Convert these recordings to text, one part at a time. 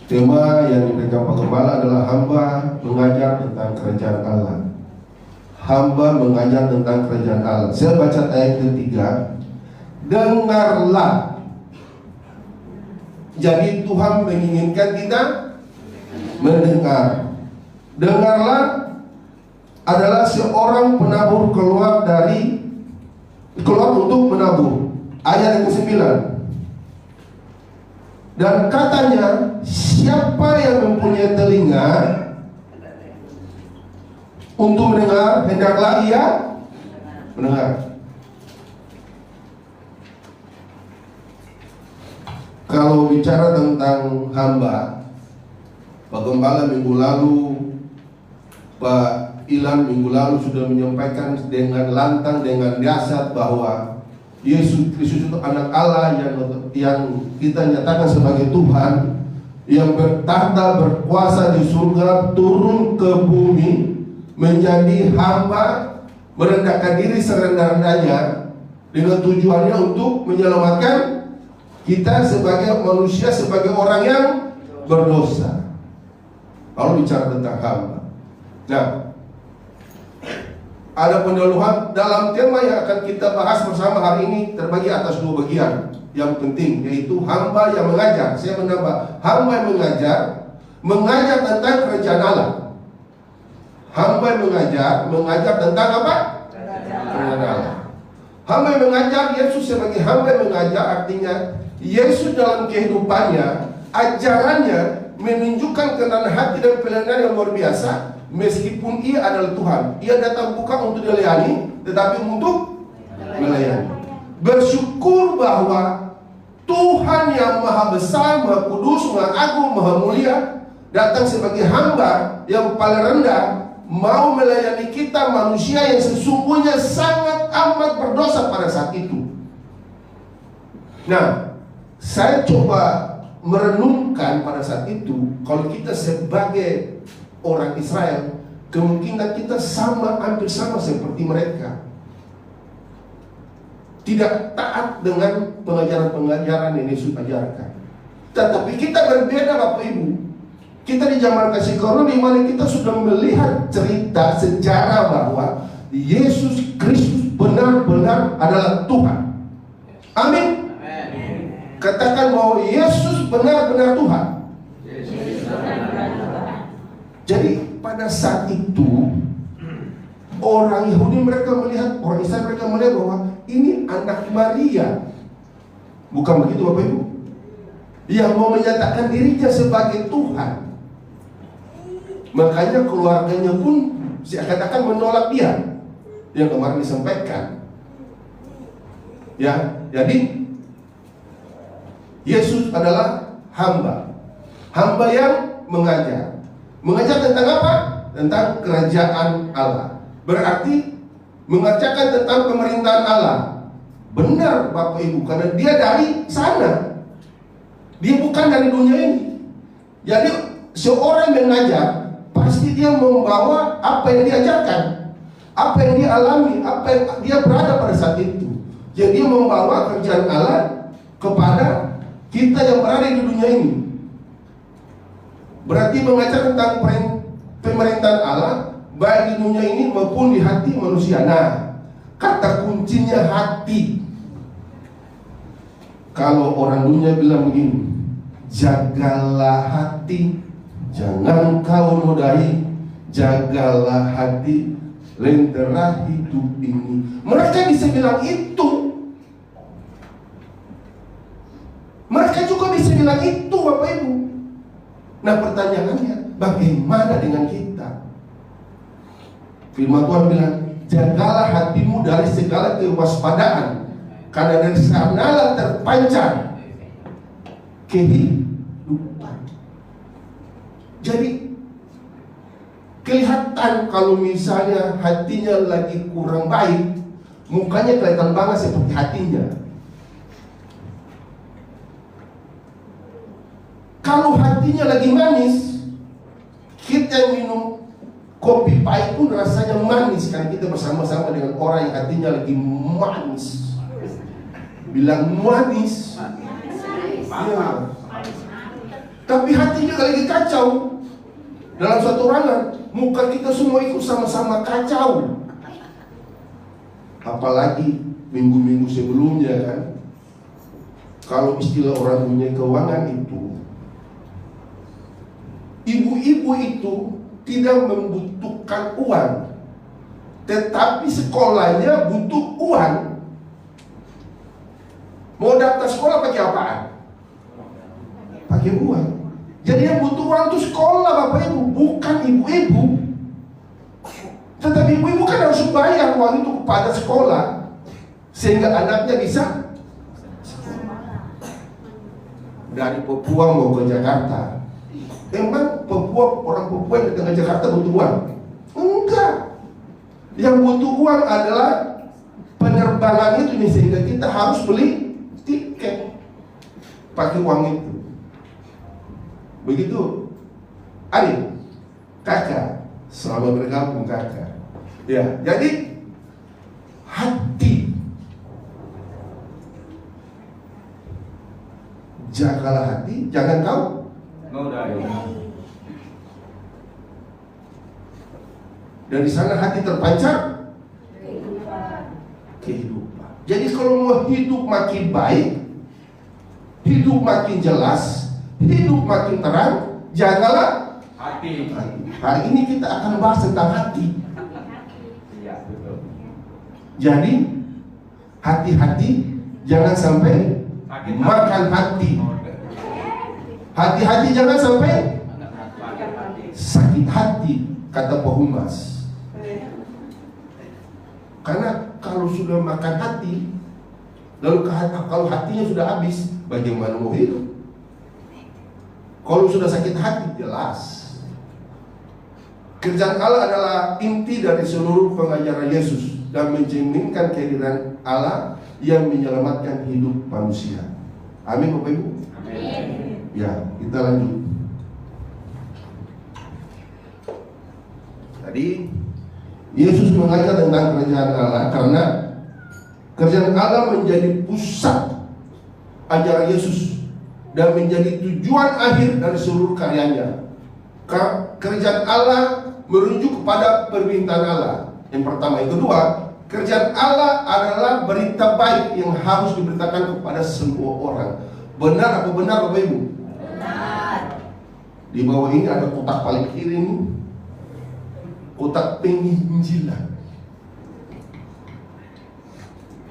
Tema yang diberikan Pak Gembala adalah hamba mengajar tentang kerajaan Allah. Hamba mengajar tentang kerajaan Allah. Saya baca ayat ketiga. Dengarlah. Jadi Tuhan menginginkan kita mendengar. Dengarlah adalah seorang penabur keluar untuk menabur. Ayat yang ke-9. Dan katanya, siapa yang mempunyai telinga untuk mendengar, hendaklah ia mendengar. Kalau bicara tentang hamba, Pak Gembala minggu lalu, Pak Ilham minggu lalu sudah menyampaikan dengan lantang, dengan dahsyat bahwa Yesus Kristus itu anak Allah yang kita nyatakan sebagai Tuhan, yang bertahta berkuasa di surga, turun ke bumi menjadi hamba, merendahkan diri serendah-rendahnya dengan tujuannya untuk menyelamatkan kita sebagai manusia, sebagai orang yang berdosa. Kalau bicara tentang hamba, nah, ada pendahuluan dalam tema yang akan kita bahas bersama hari ini, terbagi atas dua bagian yang penting, yaitu hamba yang mengajar. Saya menambah, hamba yang mengajar tentang kerajaan Allah. Hamba yang mengajar tentang apa? Kerajaan Allah. Hamba yang mengajar, Yesus sebagai hamba yang mengajar, artinya Yesus dalam kehidupannya, ajarannya menunjukkan kerendahan hati dan pelayanan yang luar biasa. Meskipun ia adalah Tuhan, ia datang bukan untuk dilayani, tetapi untuk melayani. Bersyukur bahwa Tuhan yang maha besar, maha kudus, maha agung, maha mulia, datang sebagai hamba yang paling rendah, mau melayani kita manusia yang sesungguhnya sangat amat berdosa pada saat itu. Nah, saya coba merenungkan pada saat itu, kalau kita sebagai orang Israel, kemungkinan kita hampir sama seperti mereka. Tidak taat dengan pengajaran-pengajaran yang Yesus ajarkan. Tetapi kita berbeda, Bapak Ibu. Kita di zaman kasih karunia di mana kita sudah melihat cerita sejarah bahwa Yesus Kristus benar-benar adalah Tuhan. Amin. Katakan bahwa Yesus benar-benar Tuhan. Jadi pada saat itu orang Yahudi mereka melihat, orang Israel mereka melihat bahwa ini anak Maria. Bukan begitu Bapak Ibu? Yang mau menyatakan dirinya sebagai Tuhan. Makanya keluarganya pun seakan-akan menolak dia. Yang kemarin disampaikan. Ya, jadi Yesus adalah hamba. Hamba yang mengajar. Mengajar tentang apa? Tentang kerajaan Allah. Berarti mengajarkan tentang pemerintahan Allah. Benar Bapak Ibu, karena dia dari sana. Dia bukan dari dunia ini. Jadi seorang yang mengajar, pasti dia membawa apa yang diajarkan, apa yang dia alami, apa yang dia berada pada saat itu. Jadi dia membawa kerajaan Allah kepada kita yang berada di dunia ini. Berarti mengajar tentang pemerintahan Allah, baik di dunia ini maupun di hati manusia. Nah, kata kuncinya hati. Kalau orang dunia bilang begini, jagalah hati, jangan kau nodai, jagalah hati, lentera hidup ini. Mereka bisa bilang itu. Mereka juga bisa bilang itu, Bapak Ibu. Nah, pertanyaannya, bagaimana dengan kita? Firman Tuhan bilang, jagalah hatimu dari segala kewaspadaan, karena dari sanalah terpancar kehidupan. Jadi kelihatan kalau misalnya hatinya lagi kurang baik, mukanya kelihatan banget seperti hatinya. Kalau hatinya lagi manis, kita minum kopi pahit pun rasanya manis, karena kita bersama-sama dengan orang yang hatinya lagi manis. Bilang manis. Ya. Tapi hatinya lagi kacau dalam satu ruangan, muka kita semua ikut sama-sama kacau. Apalagi minggu-minggu sebelumnya kan, kalau istilah orang punya keuangan itu, ibu-ibu itu tidak membutuhkan uang, tetapi sekolahnya butuh uang. Mau daftar sekolah pakai apaan? Pakai uang. Jadi yang butuh uang itu sekolah Bapak Ibu, bukan ibu-ibu. Tetapi ibu-ibu kan harus bayar uang itu kepada sekolah, sehingga anaknya bisa dari Papua mau ke Jakarta. Emang orang Papua yang datang ke Jakarta butuh uang? Enggak. Yang butuh uang adalah penerbangan itu nih, sehingga kita harus beli tiket pakai uang itu. Begitu adik, kakak, selama bergabung kakak. Ya, jadi hati, jagalah hati, jangan kau nodai. Dari sana hati terpancar kehidupan. Jadi kalau mau hidup makin baik, hidup makin jelas, hidup makin terang, jagalah hati. Hari ini kita akan bahas tentang hati. Jadi hati-hati, jangan sampai makan hati. Hati-hati jangan sampai sakit hati, kata Pak Humas. Karena kalau sudah makan hati, lalu kalau hatinya sudah habis, bagaimana mau hidup? Kalau sudah sakit hati, jelas. Kerjaan Allah adalah inti dari seluruh pengajaran Yesus dan mencerminkan kehadiran Allah yang menyelamatkan hidup manusia. Amin Bapak Ibu. Amin. Ya, kita lanjut. Tadi Yesus mengajar tentang kerajaan Allah karena kerajaan Allah menjadi pusat ajaran Yesus dan menjadi tujuan akhir dari seluruh karyanya. Kerajaan Allah merujuk kepada permintaan Allah. Yang pertama, yang kedua, kerajaan Allah adalah berita baik yang harus diberitakan kepada semua orang. Benar apa benar Bapak Ibu? Benar. Di bawah ini ada kotak paling kiri ini, kotak penginjilan.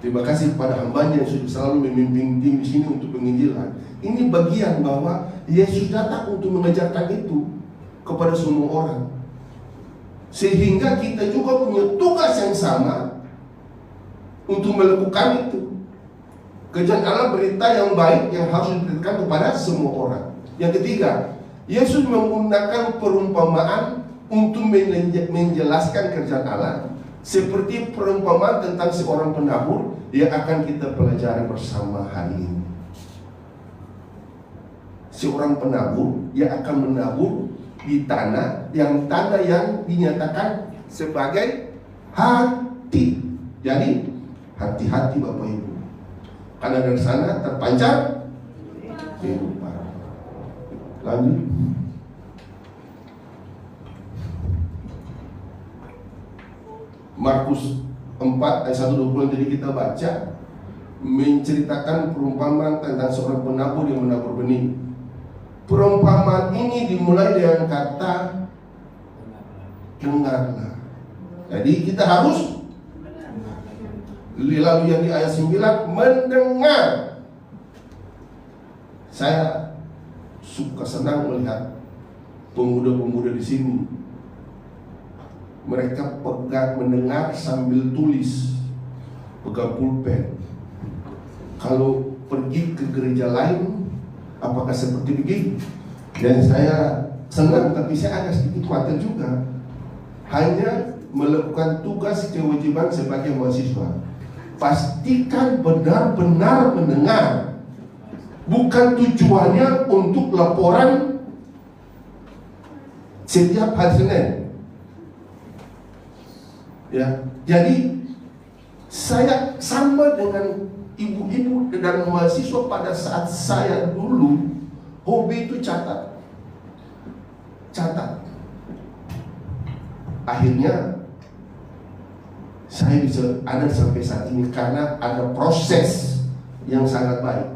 Terima kasih kepada hambanya yang sudah selalu memimpin tim di sini untuk penginjilan. Ini bagian bahwa Yesus datang untuk mengajarkan itu kepada semua orang, sehingga kita juga punya tugas yang sama untuk melakukan itu. Kerajaan Allah berita yang baik yang harus diberikan kepada semua orang. Yang ketiga, Yesus menggunakan perumpamaan untuk menjelaskan kerajaan Allah, seperti perumpamaan tentang seorang penabur yang akan kita pelajari bersama hari ini. Seorang penabur yang akan menabur di tanah yang dinyatakan sebagai hati. Jadi hati-hati Bapak Ibu, karena dari sana terpancar kehidupan. Lanjut. Markus 4 ayat 1-20 yang tadi kita baca menceritakan perumpamaan tentang seorang penabur yang menabur benih. Perumpamaan ini dimulai dengan kata dengarlah. Jadi kita harus, lalu yang di ayat 9 mendengar. Saya suka senang melihat pemuda-pemuda di sini. Mereka pegang mendengar sambil tulis, pegang pulpen. Kalau pergi ke gereja lain, apakah seperti begini? Dan saya senang, tapi saya agak sedikit khawatir juga. Hanya melakukan tugas kewajiban sebagai mahasiswa. Pastikan benar-benar mendengar. Bukan tujuannya untuk laporan setiap hari Senin. Ya, jadi saya sama dengan ibu-ibu dan mahasiswa pada saat saya dulu hobi itu catat. catat. Akhirnya saya bisa ada sampai saat ini karena ada proses yang sangat baik.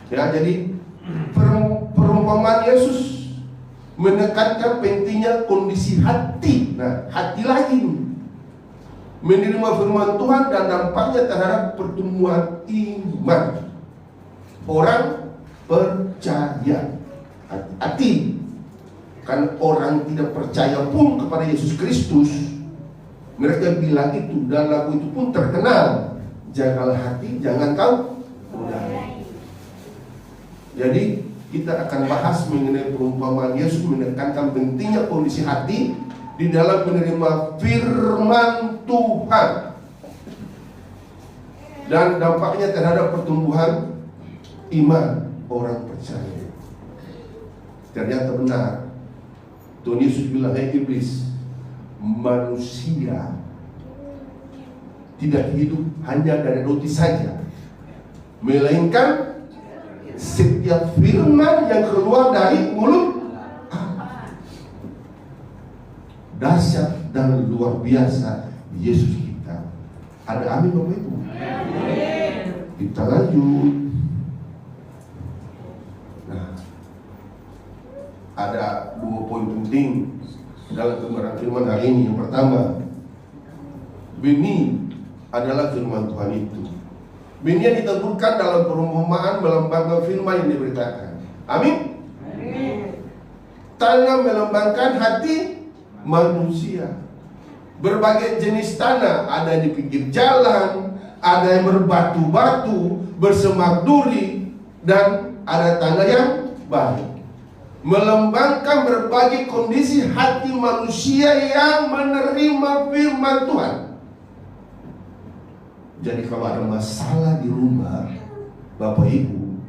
Ya, jadi perumpamaan Yesus menekankan pentingnya kondisi hati. Nah, hati lagi nih. Menerima firman Tuhan dan dampaknya terhadap pertumbuhan iman. Orang percaya. Hati. Kan orang tidak percaya pun kepada Yesus Kristus, mereka bilang itu, dan lagu itu pun terkenal. Jagalah hati, jangan kau mudahkan. Jadi kita akan bahas mengenai perumpamaan Yesus menekankan pentingnya kondisi hati di dalam menerima firman Tuhan dan dampaknya terhadap pertumbuhan iman orang percaya. Ternyata benar. Tuhan Yesus bilang, "Hai iblis, manusia tidak hidup hanya dari roti saja, melainkan setiap firman yang keluar dari mulut Allah." Dahsyat dan luar biasa Yesus kita. Ada amin Bapak Ibu? Kita lanjut. Nah, ada 2 poin penting dalam pembahasan firman hari ini. Yang pertama, benih adalah firman Tuhan itu. Benih yang diteburkan dalam perumpamaan melambangkan firman yang diberitakan. Amin. Tanah melambangkan hati manusia. Berbagai jenis tanah, ada di pinggir jalan, ada yang berbatu-batu, bersemak duri, dan ada tanah yang baik. Melambangkan berbagai kondisi hati manusia yang menerima firman Tuhan. Jadi kalau ada masalah di rumah, Bapak Ibu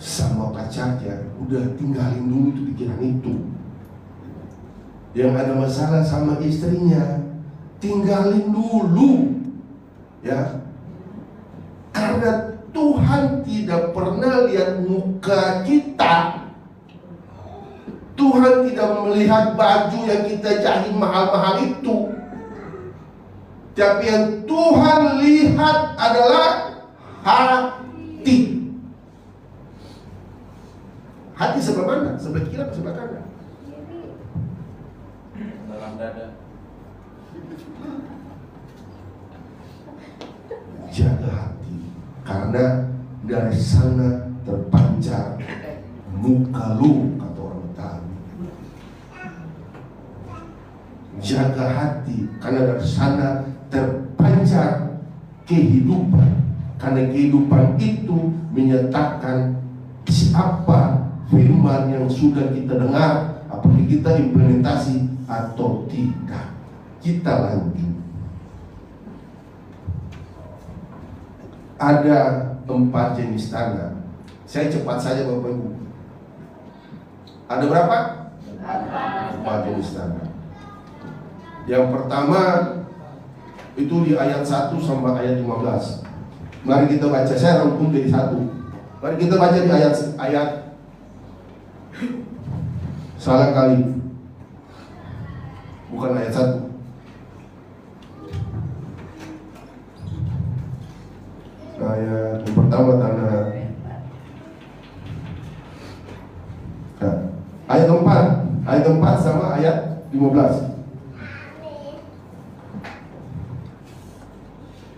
sama pacarnya, udah tinggalin dulu itu pikiran itu. Yang ada masalah sama istrinya, tinggalin dulu, ya. Karena Tuhan tidak pernah lihat muka kita. Tuhan tidak melihat baju yang kita jahit mahal-mahal itu. Tapi yang Tuhan lihat adalah hati. Hati sebelah mana? Sebelah kiri atau sebelah kanan? Dalam dada. Jaga hati, karena dari sana terpancar muka lu, kata orang Betawi. Jaga hati, karena dari sana terpancar kehidupan, karena kehidupan itu menyatakan siapa firman yang sudah kita dengar, apakah kita implementasi atau tidak. Kita lanjut. Ada 4 jenis tanah. Saya cepat saja Bapak Ibu. Ada berapa? 4 jenis tanah. Yang pertama itu di ayat 1 sampai ayat 15. Mari kita baca, saya rangkum dari 1. Mari kita baca di ayat salah kali. Bukan ayat 1. Ayat yang pertama tanah. Nah, ayat 4 sama ayat 15.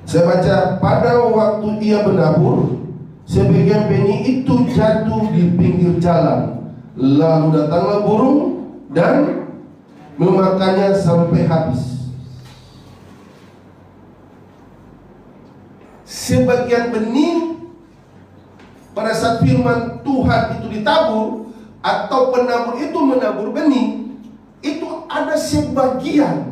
Saya baca, pada waktu ia menabur, sebagian benih itu jatuh di pinggir jalan, lalu datanglah burung dan memakannya sampai habis. Sebagian benih pada saat firman Tuhan itu ditabur, atau penabur itu menabur benih, itu ada sebagian.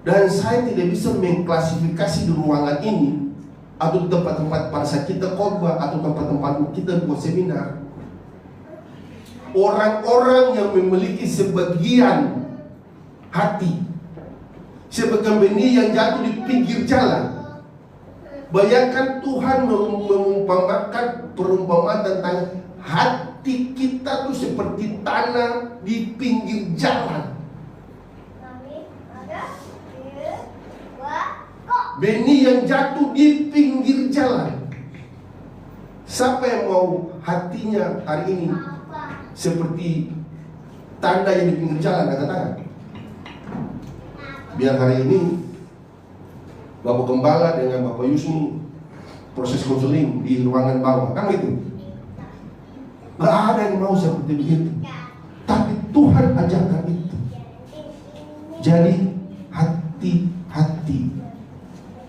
Dan saya tidak bisa mengklasifikasi di ruangan ini atau di tempat-tempat pada saat kita khotbah atau tempat-tempat kita buat seminar, orang-orang yang memiliki sebagian hati, sebagian benih yang jatuh di pinggir jalan. Bayangkan Tuhan mengumpamakan perumpamaan tentang hati hati kita tuh seperti tanah di pinggir jalan. Benih yang jatuh di pinggir jalan. Siapa yang mau hatinya hari ini seperti tanda yang di pinggir jalan? Angkat tangan. Biar hari ini Bapak Gembala dengan Bapak Yusni proses konseling di ruangan bawah, kan gitu. Gak ada yang mau seperti begitu. Tapi Tuhan ajarkan itu. Jadi hati-hati.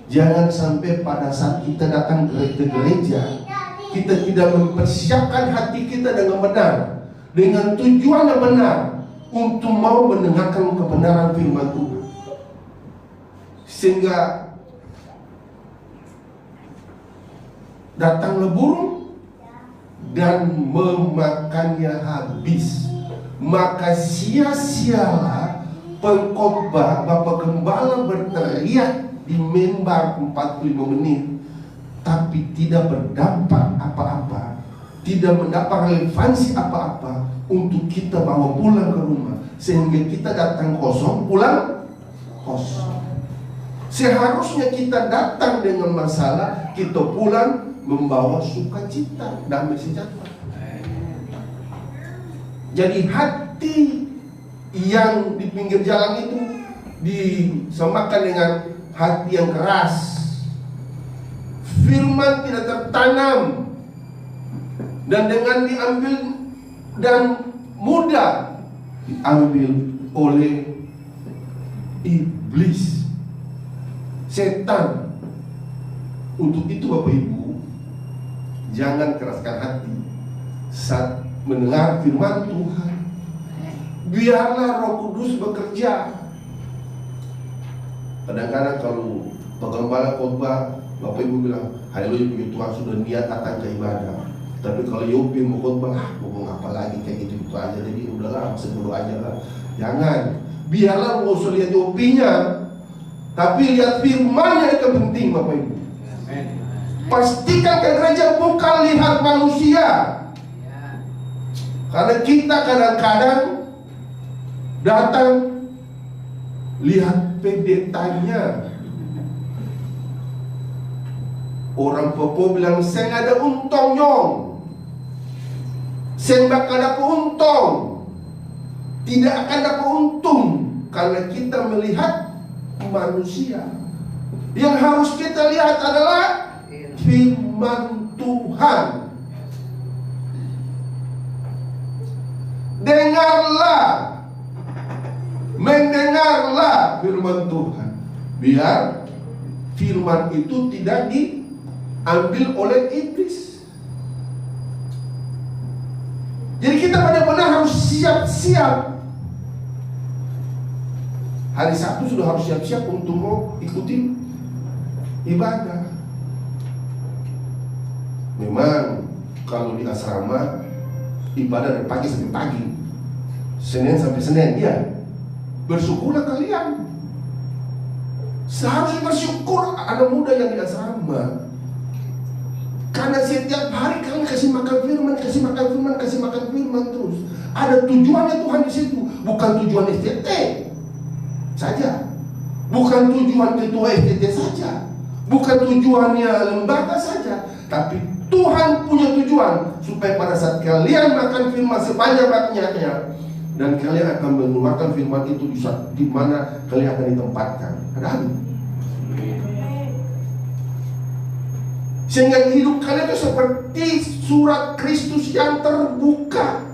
Jangan sampai pada saat kita datang ke gereja, kita tidak mempersiapkan hati kita dengan benar, dengan tujuan yang benar, untuk mau mendengarkan kebenaran firman Tuhan. Sehingga datanglah burung dan memakannya habis. Maka sia-sialah pengkhotbah Bapak Gembala berteriak di mimbar 45 menit, tapi tidak berdampak apa-apa, tidak mendapat relevansi apa-apa untuk kita bawa pulang ke rumah, sehingga kita datang kosong, pulang kosong. Seharusnya kita datang dengan masalah, kita pulang membawa sukacita, damai sejahtera. Jadi hati yang di pinggir jalan itu disamakan dengan hati yang keras. Firman tidak tertanam, dan dengan diambil dan mudah diambil oleh iblis, setan. Untuk itu Bapak Ibu, jangan keraskan hati saat mendengar firman Tuhan. Biarlah Roh Kudus bekerja. Kadang-kadang kalau penggembala khotbah, Bapak Ibu bilang, haleluya, puji Tuhan, sudah niat datang ke ibadah. Tapi kalau Yopi mau khotbah, ngomong apa lagi, kayak gitu aja. Jadi udahlah, sebelum aja lah. Jangan. Biarlah nggak usah lihat Yopinya, tapi lihat firmannya itu penting, Bapak Ibu. Pastikan ke gereja bukan lihat manusia. Karena kita kadang-kadang datang lihat pendetanya. Orang Papua bilang, saya ada untung nyong, saya bakal dapat untung. Tidak akan dapat untung, karena kita melihat manusia. Yang harus kita lihat adalah firman Tuhan. Dengarlah, mendengarlah firman Tuhan. Biar firman itu tidak diambil oleh iblis. Jadi kita benar-benar harus siap-siap. Hari Sabtu sudah harus siap-siap untuk mau ikuti ibadah. Memang kalau di asrama ibadah dari pagi sampai pagi, Senin sampai Senin, ya. Bersyukurlah kalian. Seharusnya bersyukur anak muda yang di asrama. Karena setiap hari kalian kasih makan firman, kasih makan firman, kasih makan firman terus. Ada tujuannya Tuhan di situ, bukan tujuan STT saja, bukan tujuan ketua STT saja, bukan tujuannya lembaga saja, tapi Tuhan punya tujuan supaya pada saat kalian makan firman sebanyak-banyaknya, dan kalian akan mengeluarkan firman itu di mana kalian akan ditempatkan. Ada sehingga hidup kalian itu seperti surat Kristus yang terbuka.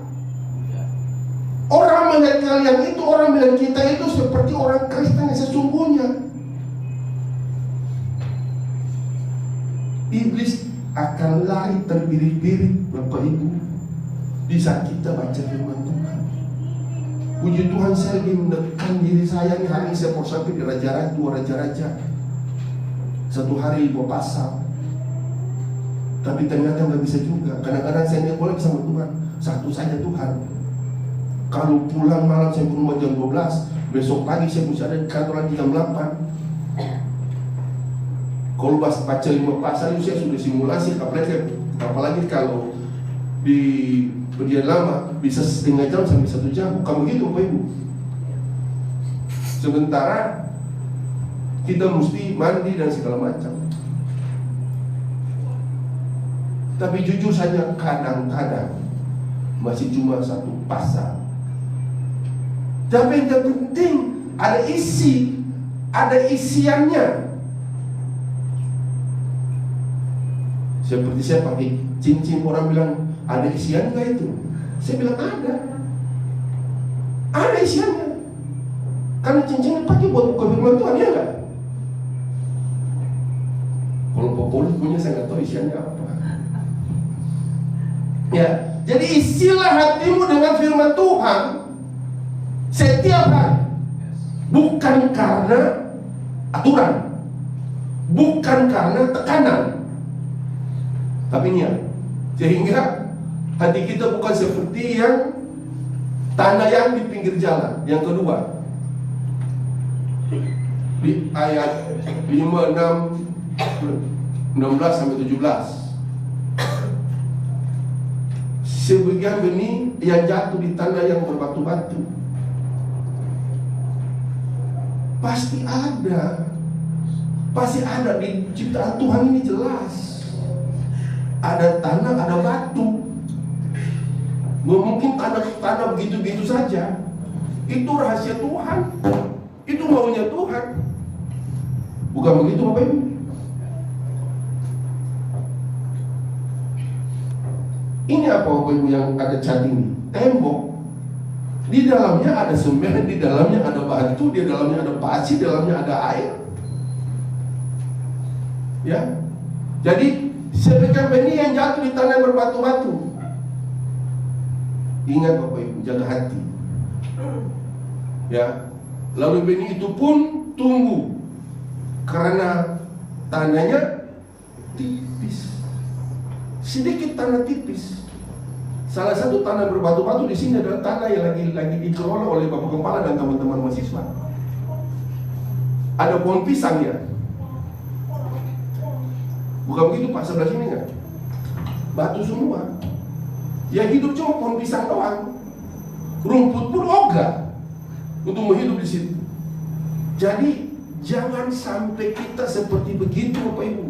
Orang melihat kalian itu, orang melihat kita itu seperti orang Kristen yang sesungguhnya. Iblis akan lari terbirit-birit, Bapak Ibu, di saat kita baca firman Tuhan. Puji Tuhan, saya lagi menekan diri saya nih, hari ini saya mau sampai di Raja-Raja, 2 Raja-Raja. Satu hari 5 pasal. Tapi ternyata nggak bisa juga. Kadang-kadang saya boleh sama Tuhan, satu saja Tuhan. Kalau pulang malam saya ke rumah jam 12, besok pagi saya bisa ada di kantor lagi jam 8. Kalau baca 5 pasal itu saya sudah simulasi, apalagi kalau di perjanjian lama bisa setengah jam sampai 1 jam. Bukan begitu Bapak Ibu. Sementara kita mesti mandi dan segala macam. Tapi jujur saja kadang-kadang masih cuma 1 pasal. Tapi yang penting ada isi, ada isiannya. Seperti saya pakai cincin, orang bilang ada isian nggak itu? Saya bilang ada isiannya. Karena cincin dipakai buat buka firman Tuhan, ya nggak? Kalau populis punya saya nggak tahu isiannya apa. Ya, jadi isilah hatimu dengan firman Tuhan setiap hari, bukan karena aturan, bukan karena tekanan, tapi niat. Sehingga hati kita bukan seperti yang tanah yang di pinggir jalan. Yang kedua, di ayat 5, 6, 16 sampai 17. Sebagian benih yang jatuh di tanah yang berbatu-batu. Pasti ada di ciptaan Tuhan ini jelas. Ada tanah, ada batu. Mungkin tanah begitu-begitu saja. Itu rahasia Tuhan. Itu maunya Tuhan. Bukan begitu Bapak Ibu? Ini apa Bapak Ibu yang ada cat ini? Tembok. Di dalamnya ada semen, di dalamnya ada batu, di dalamnya ada pasir, di dalamnya ada air. Ya. Jadi sebagian benih yang jatuh di tanah yang berbatu-batu. Ingat Bapak Ibu, jaga hati. Ya. Lalu benih itu pun tumbuh karena tanahnya tipis. Sedikit tanah tipis. Salah satu tanah berbatu-batu di sini adalah tanah yang lagi dikelola oleh Bapak Kepala dan teman-teman mahasiswa. Ada pohon pisang ya. Bukan begitu Pak, sebelah sini kan? Batu semua. Yang hidup cuma pohon pisang doang. Rumput pun ogah untuk menghidup di situ. Jadi jangan sampai kita seperti begitu Bapak Ibu.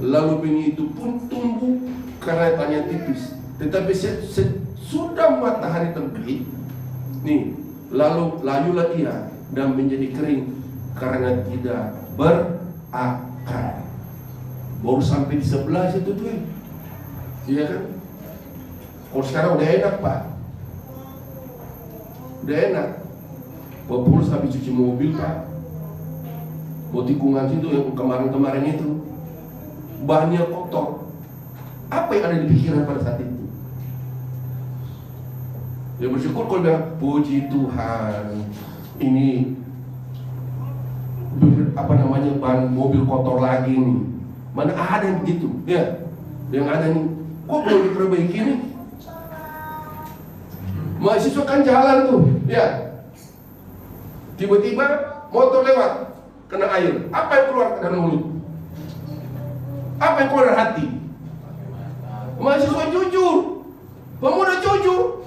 Lalu benih itu pun tumbuh karena tanah tipis. Tetapi sudah matahari terbit, nih, lalu layulah ia dan menjadi kering karena tidak berakar. Baru sampai di sebelah situ tuh, iya kan? Kalau sekarang udah enak Pak, udah enak. Bapak habis cuci mobil Pak, mau tikungan situ yang kemarin-kemarin itu, bahannya kotor. Apa yang ada di pikiran pada saat itu? Ya bersyukur kalau bilang puji Tuhan, ini ban mobil kotor lagi nih. Mana ada yang begitu? Ya, yang ada nih. Kok belum diperbaiki nih? Mahasiswa kan jalan tuh, ya. Tiba-tiba motor lewat, kena air. Apa yang keluar dari mulut? Apa yang keluar dari hati? Mahasiswa jujur, pemuda jujur.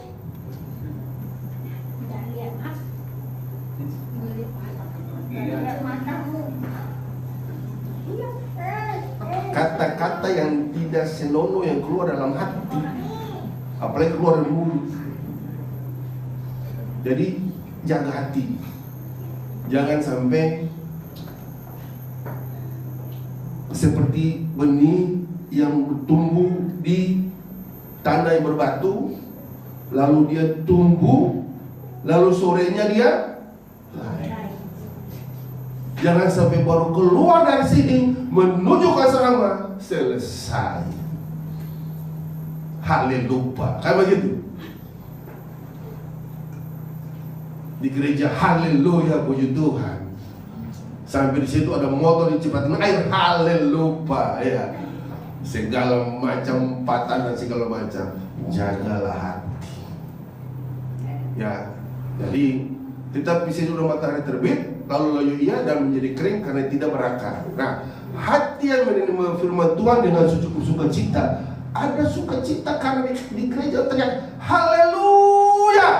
Kata-kata yang tidak senonoh yang keluar dalam hati, apalagi keluar dari mulut. Jadi jaga hati, jangan sampai seperti benih yang tumbuh di tanah yang berbatu, lalu dia tumbuh, lalu sorenya dia lari. Jangan sampai baru keluar dari sini menuju ke asrama selesai. Haleluya, kayak begitu. Di gereja haleluya, puji Tuhan. Sampai di situ ada motor dicepatin air, haleluya ya. Segala macam patan dan segala macam. Jagalah hati. Ya, jadi tetap bisa sudah matahari terbit, lalu layu ia dan menjadi kering karena tidak berakar. Nah, hati yang menerima firman Tuhan dengan sukacita ada sukacita karena di gereja teriak haleluya.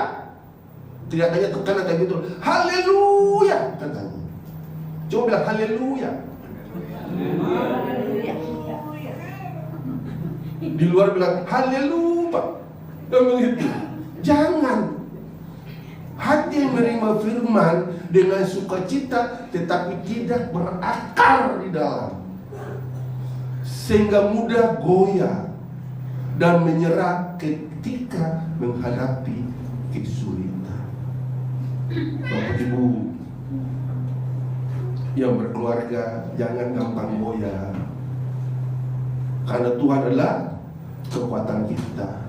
Teriakannya tekanan kayak gitu, haleluya katanya. Coba bilang haleluya. Di luar bilang haleluya. Begitu. Jangan. Hati yang menerima firman dengan sukacita tetapi tidak berakar di dalam, sehingga mudah goyah dan menyerah ketika menghadapi kesulitan. Bapak Ibu yang berkeluarga, jangan gampang goyah, karena Tuhan adalah kekuatan kita.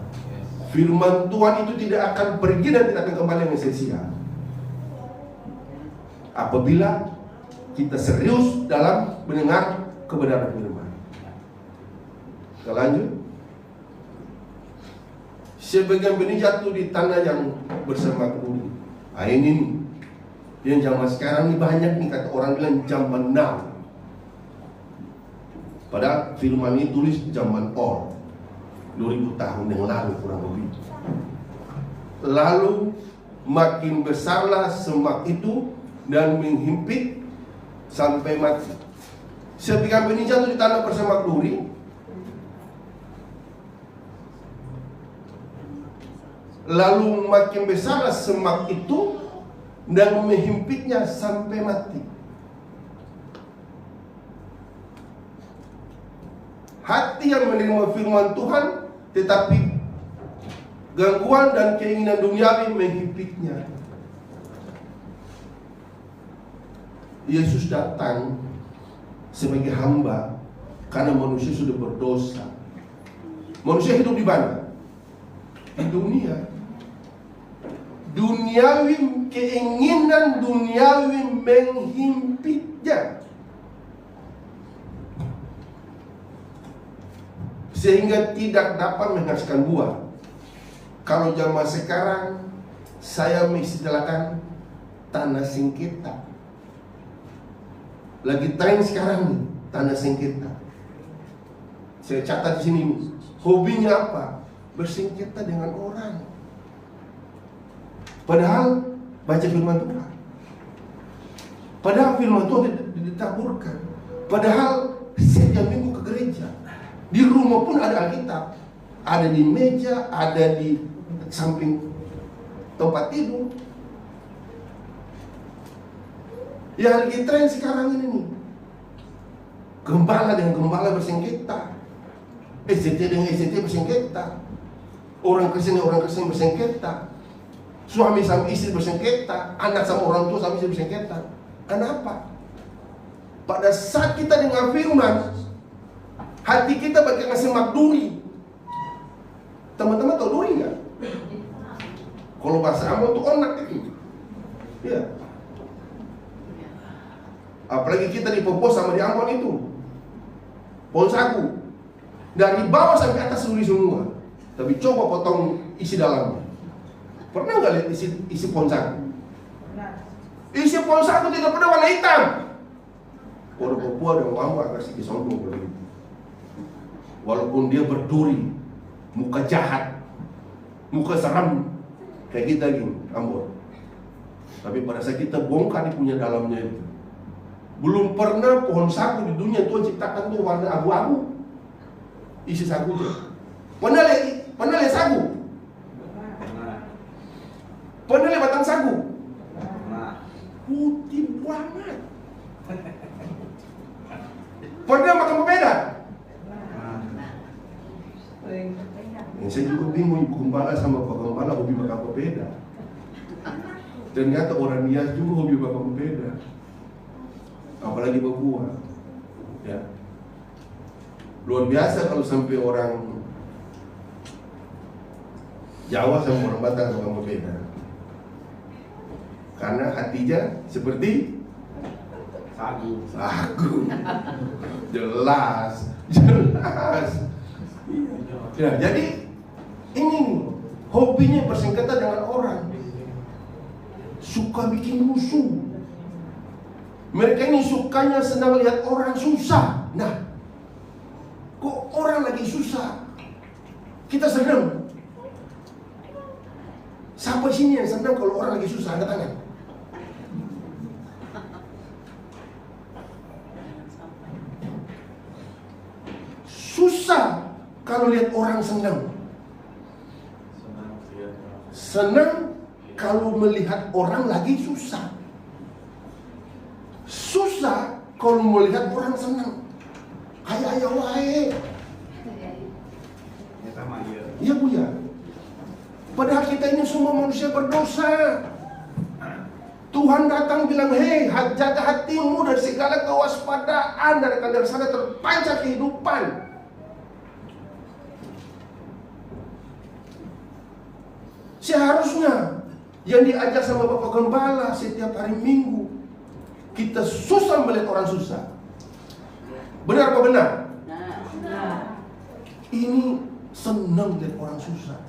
Firman Tuhan itu tidak akan pergi dan tidak akan kembali dengan sia-sia apabila kita serius dalam mendengar kebenaran firman. Kita lanjut. Sebagian benih jatuh di tanah yang bersemak bumi. Nah ini yang zaman sekarang ini banyak nih, kata orang bilang zaman now. Padahal firman ini tulis zaman old, 2000 tahun yang lalu kurang lebih. Lalu makin besarlah semak itu dan menghimpit sampai mati. Sebagian benih jatuh di tanah bersemak duri. Lalu makin besarlah semak itu dan menghimpitnya sampai mati. Hati yang menerima firman Tuhan tetapi gangguan dan keinginan duniawi menghimpitnya. Yesus datang sebagai hamba karena manusia sudah berdosa. Manusia hidup di mana? Di dunia. Duniawi, keinginan duniawi menghimpitnya, sehingga tidak dapat menghasilkan buah. Kalau zaman sekarang saya mengistilahkan tanah sengketa. Lagi tren sekarang nih, tanah sengketa. Saya catat di sini, hobinya apa? Bersengketa dengan orang. Padahal baca firman Tuhan. Padahal firman Tuhan ditaburkan. Padahal setiap minggu ke gereja. Di rumah pun ada Alkitab. Ada di meja, ada di samping tempat tidur. Yang lagi tren sekarang ini nih, gembala dengan gembala bersengketa, SCT dengan SCT bersengketa, orang Kristen dengan orang Kristen bersengketa, suami sama istri bersengketa, anak sama orang tua sama istri bersengketa. Kenapa? Pada saat kita dengar firman, hati kita bagaikan semak duri. Teman-teman tahu duri nggak? Kalau bahasa Ambon itu onak itu. Ya. Apalagi kita di Popo sama di Ambon itu, pohon sagu dari bawah sampai atas duri semua. Tapi coba potong isi dalamnya. Pernah nggak lihat isi pohon sagu? Isi pohon sagu tidak pernah warna hitam. Orang Papua dan Wamba kasih sombong begitu. Walaupun dia berduri, muka jahat, muka seram kayak kita gini, Ambon. Tapi pada saat kita bongkar dia punya dalamnya itu, belum pernah pohon sagu di dunia Tuhan ciptakan tuh warna abu-abu. Isi sagunya. Pernah lihat sagu? Pernah lihat batang sagu? Putih banget. Pernah makan pepeda? Yang saya juga bingung, ibu gembala sama pak gembala hobi makan pepeda. Ternyata orang Nias juga hobi makan pepeda. Apalagi berbuah. Ya. Luar biasa kalau sampai orang Jawa sama orang Batak makan pepeda. Karena hatinya seperti sagu. Jelas. Ya, jadi ini hobinya bersengketa dengan orang, suka bikin musuh. Mereka ini sukanya senang lihat orang susah. Nah, kok orang lagi susah, Siapa sini yang senang kalau orang lagi susah? Angkat tangan. Susah kalau lihat orang senang. Senang kalau melihat orang lagi susah. Susah kalau melihat orang senang. Ayo wae. Iya Bu ya. Padahal kita ini semua manusia berdosa. Tuhan datang bilang, hei, jaga hatimu dari segala kewaspadaan, dari sana terpancar kehidupan. Seharusnya yang diajak sama Bapak Gembala setiap hari Minggu, kita susah melihat orang susah. Benar apa benar? Ini senang lihat orang susah.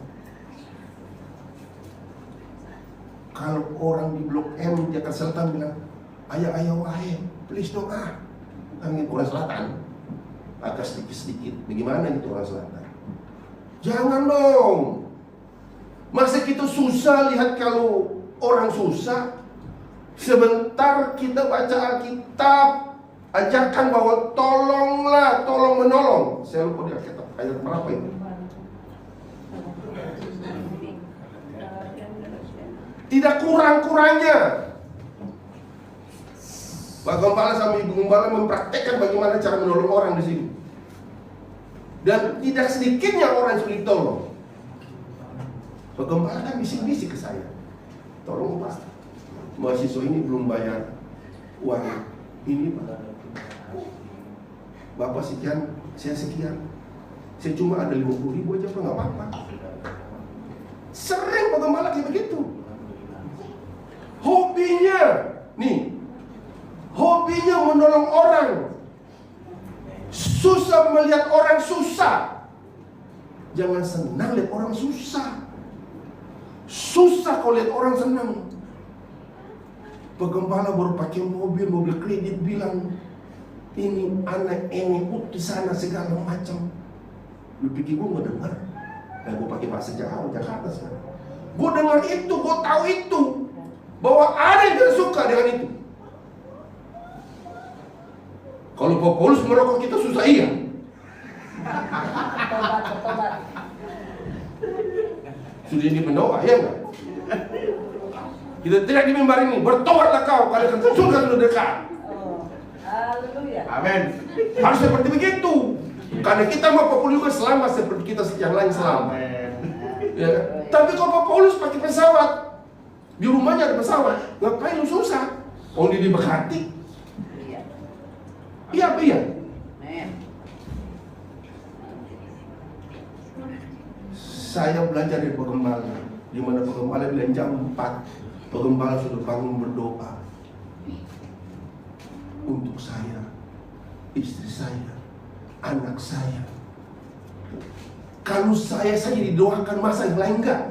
Kalau orang di Blok M Jakarta Selatan bilang, ayah wahai, please dong Kan Korea Selatan agak sedikit-sedikit. Bagaimana gitu orang Selatan? Jangan dong. Masa kita susah lihat kalau orang susah? Sebentar kita baca Alkitab, ajarkan bahwa tolonglah, tolong menolong. Saya lupa di Alkitab ayat berapa itu. Tidak kurang-kurangnya. Pak Gembala sama Ibu Gembala mempraktekkan bagaimana cara menolong orang di sini. Dan tidak sedikitnya orang yang sulit tolong. Pak Gembala kan bisik-bisik ke saya, tolong Pak, mahasiswa ini belum bayar uang ini Pak. Bapak sekian, saya sekian. Saya cuma ada 50.000 aja Pak, nggak apa-apa. Sering Pak Gembala kayak begitu. Hobinya, hobinya menolong orang. Susah melihat orang susah. Jangan senang lihat orang susah. Susah kalau lihat orang senang. Pak Gembala baru pakai mobil kredit bilang, ini anak ini di sana segala macam. Lu pikir gue nggak dengar? Gue pakai bahasa Jakarta sekarang. Gue dengar itu, gue tahu itu. Bahwa ada yang tidak suka dengan itu. Kalau Pak Paulus merokok kita susah iya. Sudah ini pendoa ya enggak? Kita tidak di mimbar ini, bertobatlah kau karena surga sudah dekat. Haleluya. Amin. Harus seperti begitu. Karena kita mau Pak Paulus juga selamat seperti kita yang lain selamat. Ya. Tapi kalau Pak Paulus pakai pesawat, di rumahnya ada pesawat, ngapain lu susah? Oh dia diberkati. Iya apa iya? Saya belajar dari Pak Gembala, di mana Pak Gembala bilang jam 4, Pak Gembala sudah bangun berdoa untuk saya, istri saya, anak saya. Kalau saya saja didoakan, masa yang lain enggak?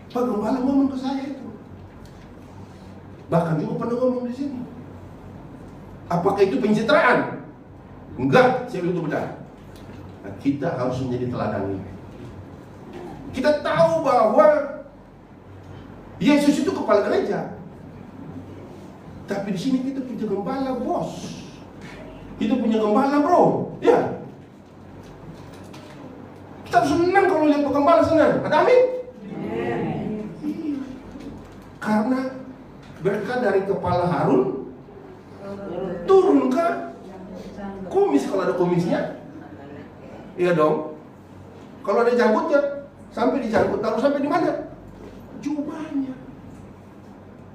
Pak Gembala ngomong ke saya itu. Bahkan juga pernah ngomong di sini. Apakah itu pencitraan? Enggak, saya bilang itu benar. Nah, kita harus menjadi teladan ini. Kita tahu bahwa Yesus itu kepala gereja. Tapi di sini kita punya gembala bos. Kita punya gembala bro. Ya. Kita harus senang kalau lihat gembala senang. Ada amin? Karena berkat dari kepala Harun turun ke kumis kalau ada kumisnya. Iya dong. Kalau ada janggutnya sampai di janggut, lalu sampai di mana? Jubahnya.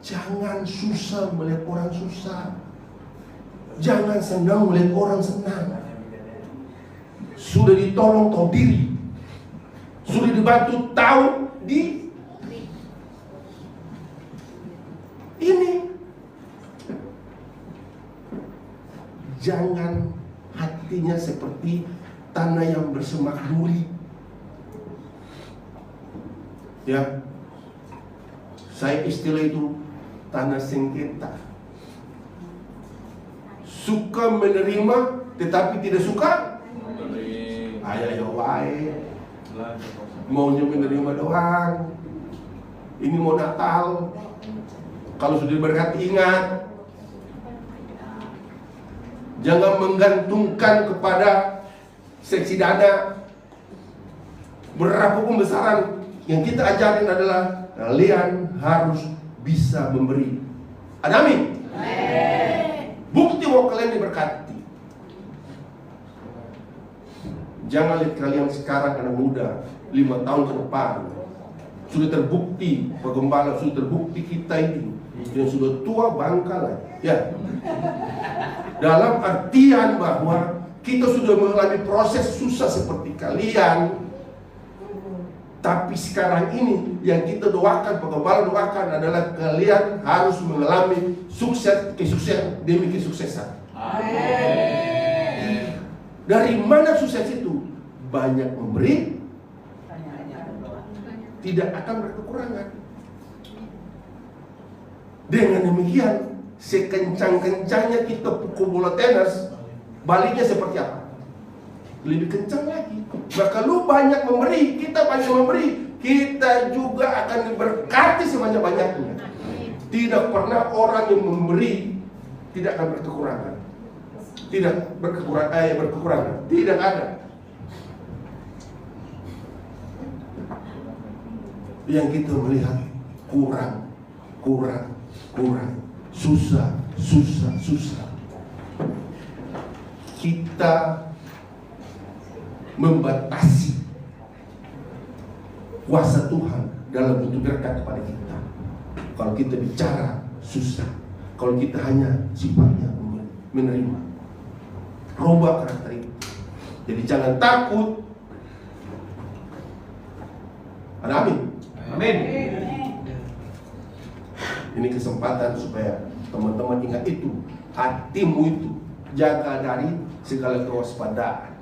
Jangan susah melihat orang susah. Jangan senang melihat orang senang. Sudah ditolong tahu diri. Sudah dibantu tahu di ini. Jangan hatinya seperti tanah yang bersemak duri. Ya, saya istilah itu tanah sengketa. Suka menerima tetapi tidak suka. Ayah wae. Maunya menerima doang. Ini mau Natal. Kalau sudah diberkati, ingat, jangan menggantungkan kepada seksi dana. Berapapun besaran, yang kita ajarin adalah kalian harus bisa memberi. Ada amin? Bukti bahwa kalian diberkati. Jangan lihat kalian sekarang anak muda, 5 tahun ke depan sudah terbukti, Pak Gembala, sudah terbukti kita ini yang sudah tua bangkalan, ya. Dalam artian bahwa kita sudah mengalami proses susah seperti kalian. Tapi sekarang ini yang kita doakan, Pak Gembala doakan adalah kalian harus mengalami sukses, kesuksesan demi kesuksesan. Amin. Dari mana sukses itu? Banyak memberi, tidak akan berkekurangan. Dengan demikian, sekencang-kencangnya kita pukul bola tenis, baliknya seperti apa? Lebih kencang lagi. Maka lu banyak memberi, kita banyak memberi, kita juga akan diberkati sebanyak-banyaknya. Tidak pernah orang yang memberi tidak akan berkekurangan. Tidak berkekurangan. Tidak ada. Yang kita melihat kurang, susah. Kita membatasi kuasa Tuhan dalam bentuk berkat kepada kita. Kalau kita bicara susah, kalau kita hanya sifatnya menerima, rubah karakter itu. Jadi jangan takut. Ada amin? Amin. Ini kesempatan supaya teman-teman ingat itu, hatimu itu jaga dari segala kewaspadaan.